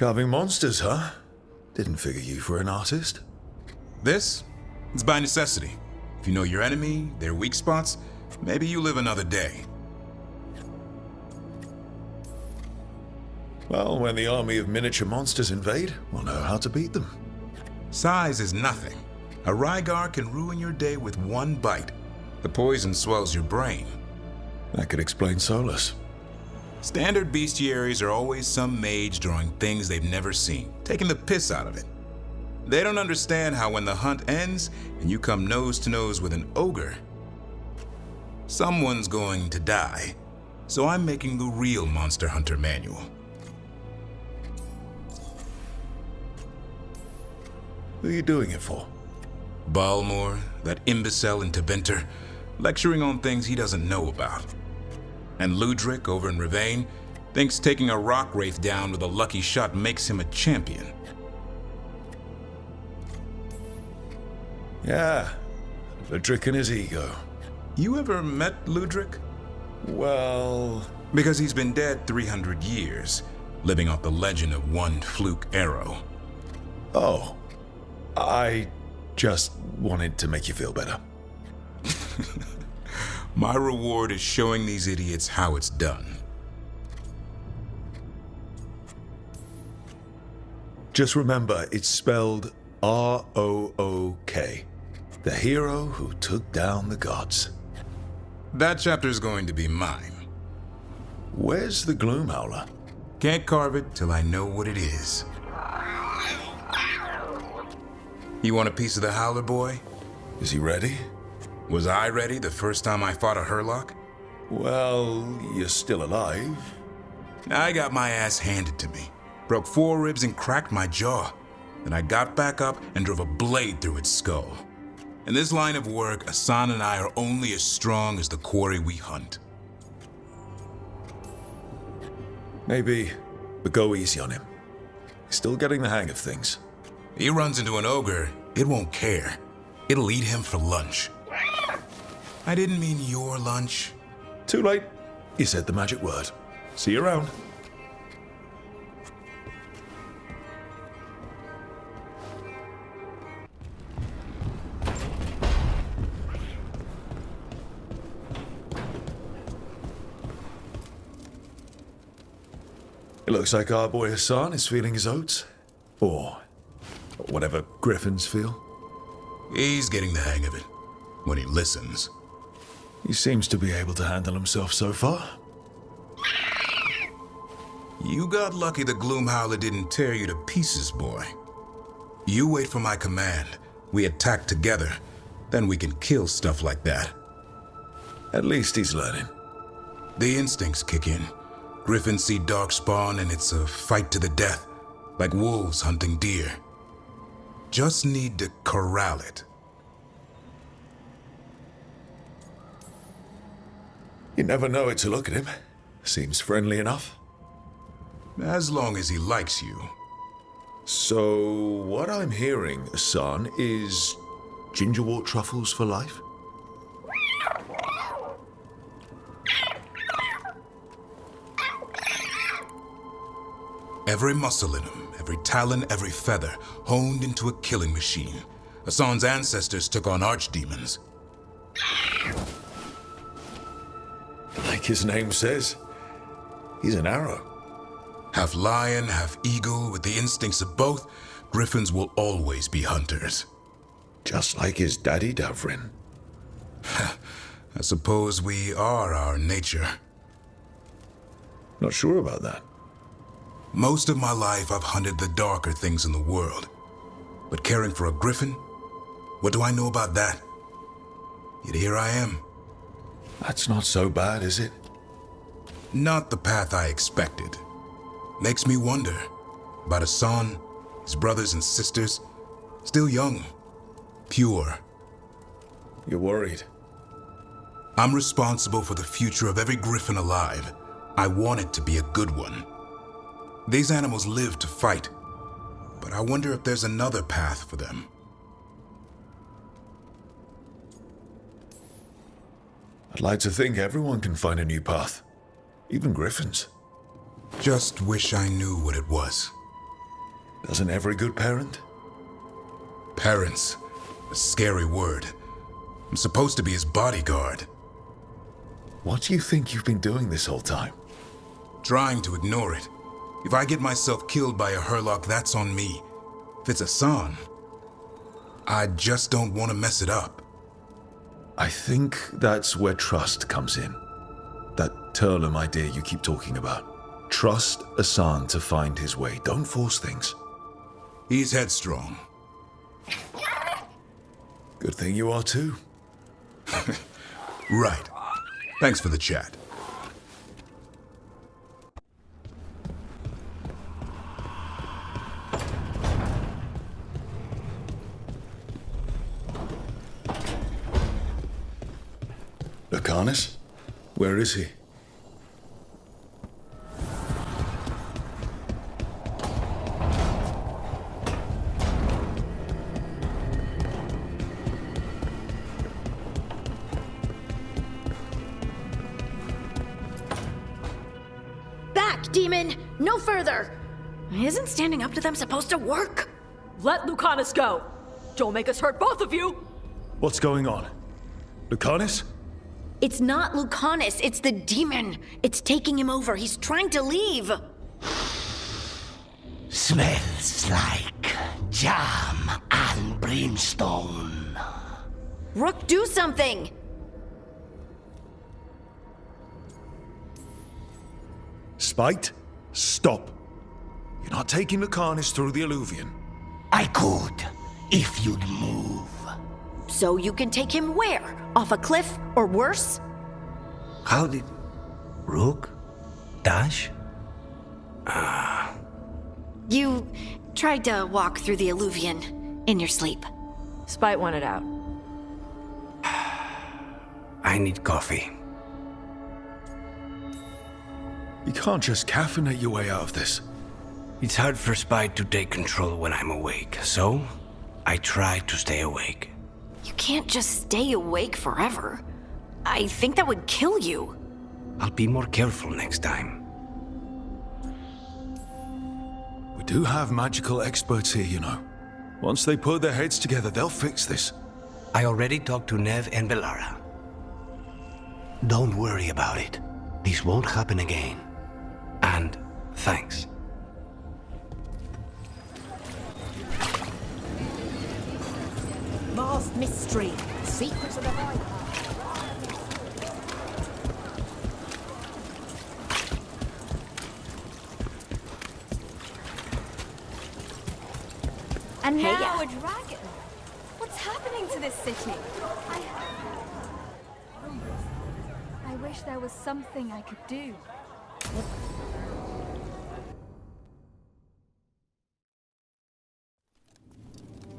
Carving monsters, huh? Didn't figure you for an artist. This? It's by necessity. If you know your enemy, their weak spots, maybe you live another day. Well, when the army of miniature monsters invade, we'll know how to beat them. Size is nothing. A Rygar can ruin your day with one bite. The poison swells your brain. That could explain Solus. Standard bestiaries are always some mage drawing things they've never seen, taking the piss out of it. They don't understand how when the hunt ends and you come nose to nose with an ogre, someone's going to die. So I'm making the real Monster Hunter manual. Who are you doing it for? Balmor, that imbecile in Tevinter, lecturing on things he doesn't know about. And Ludric over in Ravane thinks taking a rock wraith down with a lucky shot makes him a champion. Yeah, Ludric and his ego. You ever met Ludric? Well... Because he's been dead 300 years, living off the legend of one fluke arrow. Oh, I just wanted to make you feel better. My reward is showing these idiots how it's done. Just remember, it's spelled R-O-O-K. The hero who took down the gods. That chapter's going to be mine. Where's the Gloomhowler? Can't carve it till I know what it is. You want a piece of the Howler, boy? Is he ready? Was I ready the first time I fought a Hurlock? Well, you're still alive. I got my ass handed to me. Broke 4 ribs and cracked my jaw. Then I got back up and drove a blade through its skull. In this line of work, Asan and I are only as strong as the quarry we hunt. Maybe, but go easy on him. He's still getting the hang of things. He runs into an ogre, it won't care. It'll eat him for lunch. I didn't mean your lunch. Too late. You said the magic word. See you around. It looks like our boy Hassan is feeling his oats. Or whatever griffins feel. He's getting the hang of it. When he listens. He seems to be able to handle himself so far. You got lucky the Gloomhowler didn't tear you to pieces, boy. You wait for my command. We attack together. Then we can kill stuff like that. At least he's learning. The instincts kick in. Griffins see darkspawn and it's a fight to the death. Like wolves hunting deer. Just need to corral it. You never know it to look at him. Seems friendly enough. As long as he likes you. So, what I'm hearing, son, is gingerwort truffles for life? Every muscle in him, every talon, every feather, honed into a killing machine. Hassan's ancestors took on archdemons. Like his name says, he's an arrow. Half lion, half eagle, with the instincts of both, griffins will always be hunters. Just like his daddy, Davrin. I suppose we are our nature. Not sure about that. Most of my life I've hunted the darker things in the world. But caring for a griffin? What do I know about that? Yet here I am. That's not so bad, is it? Not the path I expected. Makes me wonder about Hassan, his brothers and sisters, still young, pure. You're worried? I'm responsible for the future of every griffin alive. I want it to be a good one. These animals live to fight, but I wonder if there's another path for them. I'd like to think everyone can find a new path, even griffins. Just wish I knew what it was. Doesn't every good parent? Parents. A scary word. I'm supposed to be his bodyguard. What do you think you've been doing this whole time? Trying to ignore it. If I get myself killed by a Hurlock, that's on me. If it's Hassan, I just don't want to mess it up. I think that's where trust comes in. That Turlum idea you keep talking about. Trust Hassan to find his way. Don't force things. He's headstrong. Good thing you are too. Right. Thanks for the chat. Lucanus? Where is he? Back, demon! No further! Isn't standing up to them supposed to work? Let Lucanus go! Don't make us hurt both of you! What's going on? Lucanus? It's not Lucanus, it's the demon. It's taking him over. He's trying to leave. Smells like jam and brimstone. Rook, do something! Spite? Stop. You're not taking Lucanus through the Alluvion. I could, if you'd move. So you can take him where? Off a cliff, or worse? How did... Rook? Dash? You tried to walk through the Alluvion in your sleep. Spite wanted out. I need coffee. You can't just caffeinate your way out of this. It's hard for Spite to take control when I'm awake, so I try to stay awake. You can't just stay awake forever. I think that would kill you. I'll be more careful next time. We do have magical experts here, you know. Once they put their heads together, they'll fix this. I already talked to Nev and Bellara. Don't worry about it. This won't happen again. And thanks. Masked mystery. Secrets of the Veilguard. And Hey, now yeah. a dragon. What's happening to this city? I wish there was something I could do.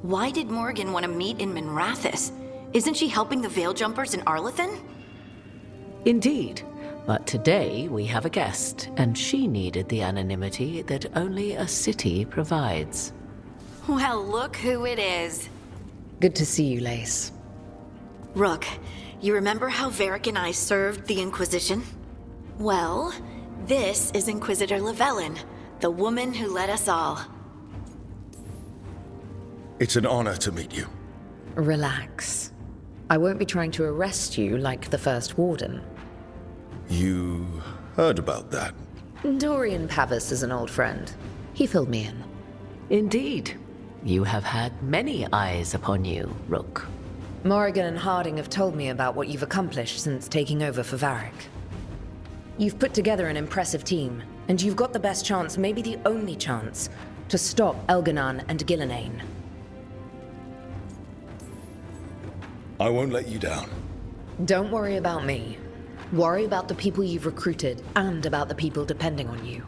Why did Morgan want to meet in Minrathous? Isn't she helping the Veil Jumpers in Arlathan? Indeed. But today we have a guest, and she needed the anonymity that only a city provides. Well, look who it is. Good to see you, Lace. Rook, you remember how Varric and I served the Inquisition? Well, this is Inquisitor Lavellan, the woman who led us all. It's an honor to meet you. Relax. I won't be trying to arrest you like the first warden. You heard about that? Dorian Pavis is an old friend. He filled me in. Indeed. You have had many eyes upon you, Rook. Morrigan and Harding have told me about what you've accomplished since taking over for Varric. You've put together an impressive team, and you've got the best chance, maybe the only chance, to stop Elganon and Gillenane. I won't let you down. Don't worry about me. Worry about the people you've recruited, and about the people depending on you.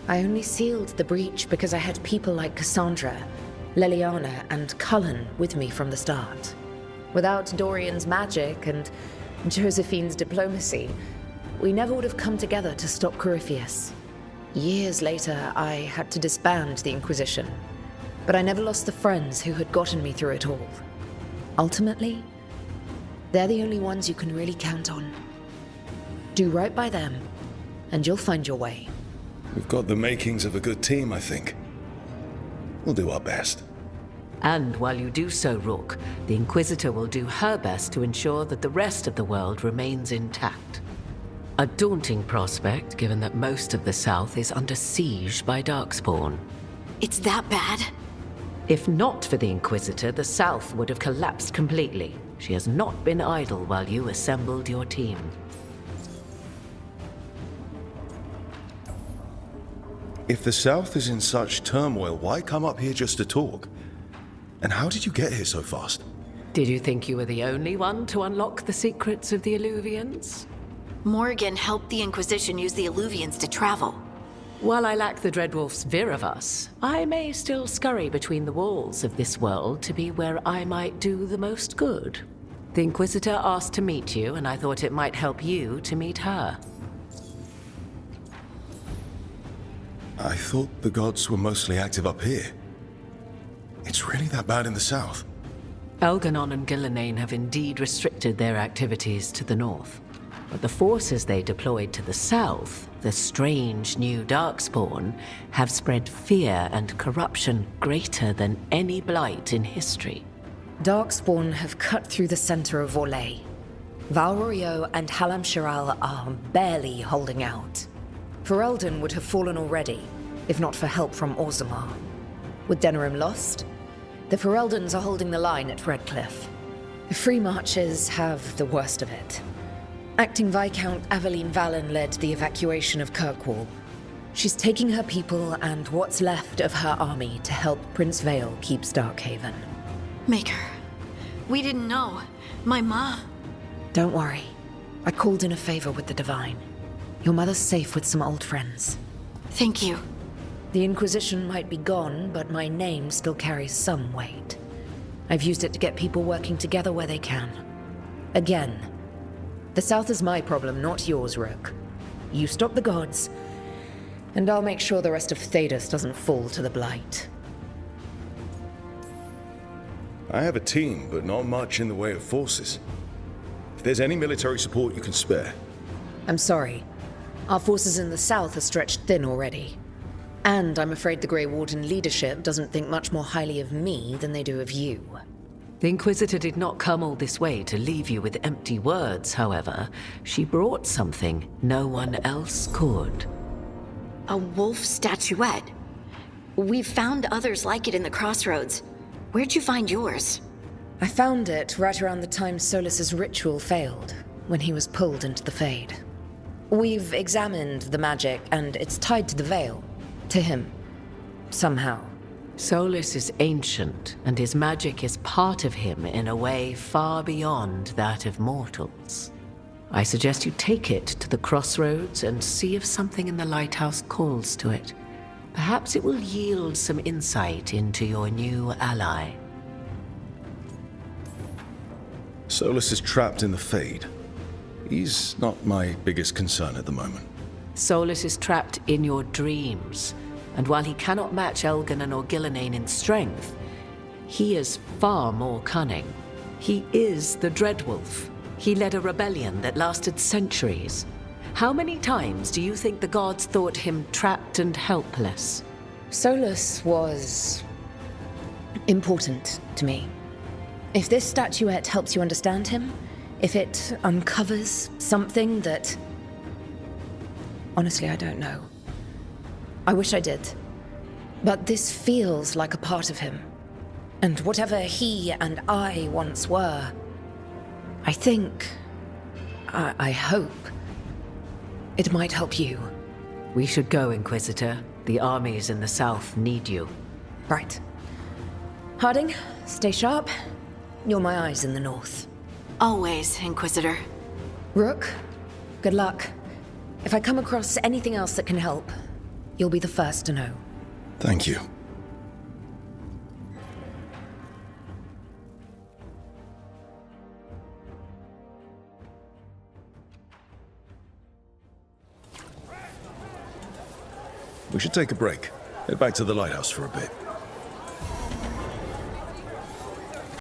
I only sealed the breach because I had people like Cassandra, Leliana, and Cullen with me from the start. Without Dorian's magic and Josephine's diplomacy, we never would have come together to stop Corypheus. Years later, I had to disband the Inquisition, but I never lost the friends who had gotten me through it all. Ultimately, they're the only ones you can really count on. Do right by them, and you'll find your way. We've got the makings of a good team, I think. We'll do our best. And while you do so, Rook, the Inquisitor will do her best to ensure that the rest of the world remains intact. A daunting prospect, given that most of the South is under siege by Darkspawn. It's that bad? If not for the Inquisitor, the South would have collapsed completely. She has not been idle while you assembled your team. If the South is in such turmoil, why come up here just to talk? And how did you get here so fast? Did you think you were the only one to unlock the secrets of the Illuvians? Morgan helped the Inquisition use the Illuvians to travel. While I lack the Dreadwolf's Viravus, I may still scurry between the walls of this world to be where I might do the most good. The Inquisitor asked to meet you, and I thought it might help you to meet her. I thought the gods were mostly active up here. It's really that bad in the south? Elganon and Gillenane have indeed restricted their activities to the north. But the forces they deployed to the south, the strange new Darkspawn, have spread fear and corruption greater than any blight in history. Darkspawn have cut through the center of Orlais. Valrorio and Halam Shiral are barely holding out. Ferelden would have fallen already, if not for help from Orzammar. With Denerim lost, the Fereldans are holding the line at Redcliffe. The Free Marches have the worst of it. Acting Viscount Aveline Vallen led the evacuation of Kirkwall. She's taking her people and what's left of her army to help Prince Vale keep Starkhaven. Maker, we didn't know. My ma... Don't worry. I called in a favor with the Divine. Your mother's safe with some old friends. Thank you. The Inquisition might be gone, but my name still carries some weight. I've used it to get people working together where they can. Again, the South is my problem, not yours, Rook. You stop the gods, and I'll make sure the rest of Thedas doesn't fall to the Blight. I have a team, but not much in the way of forces. If there's any military support you can spare. I'm sorry. Our forces in the South are stretched thin already. And I'm afraid the Grey Warden leadership doesn't think much more highly of me than they do of you. The Inquisitor did not come all this way to leave you with empty words, however. She brought something no one else could. A wolf statuette. We've found others like it in the crossroads. Where'd you find yours? I found it right around the time Solus's ritual failed, when he was pulled into the Fade. We've examined the magic, and it's tied to the Veil. To him. Somehow. Solus is ancient, and his magic is part of him in a way far beyond that of mortals. I suggest you take it to the crossroads and see if something in the lighthouse calls to it. Perhaps it will yield some insight into your new ally. Solus is trapped in the Fade. He's not my biggest concern at the moment. Solus is trapped in your dreams, and while he cannot match Elganon or Gillenane in strength, he is far more cunning. He is the Dreadwolf. He led a rebellion that lasted centuries. How many times do you think the gods thought him trapped and helpless? Solus was important to me. If this statuette helps you understand him, if it uncovers something that... Honestly, I don't know. I wish I did. But this feels like a part of him. And whatever he and I once were, I think... I hope... it might help you. We should go, Inquisitor. The armies in the south need you. Right. Harding, stay sharp. You're my eyes in the north. Always, Inquisitor. Rook, good luck. If I come across anything else that can help, you'll be the first to know. Thank you. We should take a break. Head back to the lighthouse for a bit.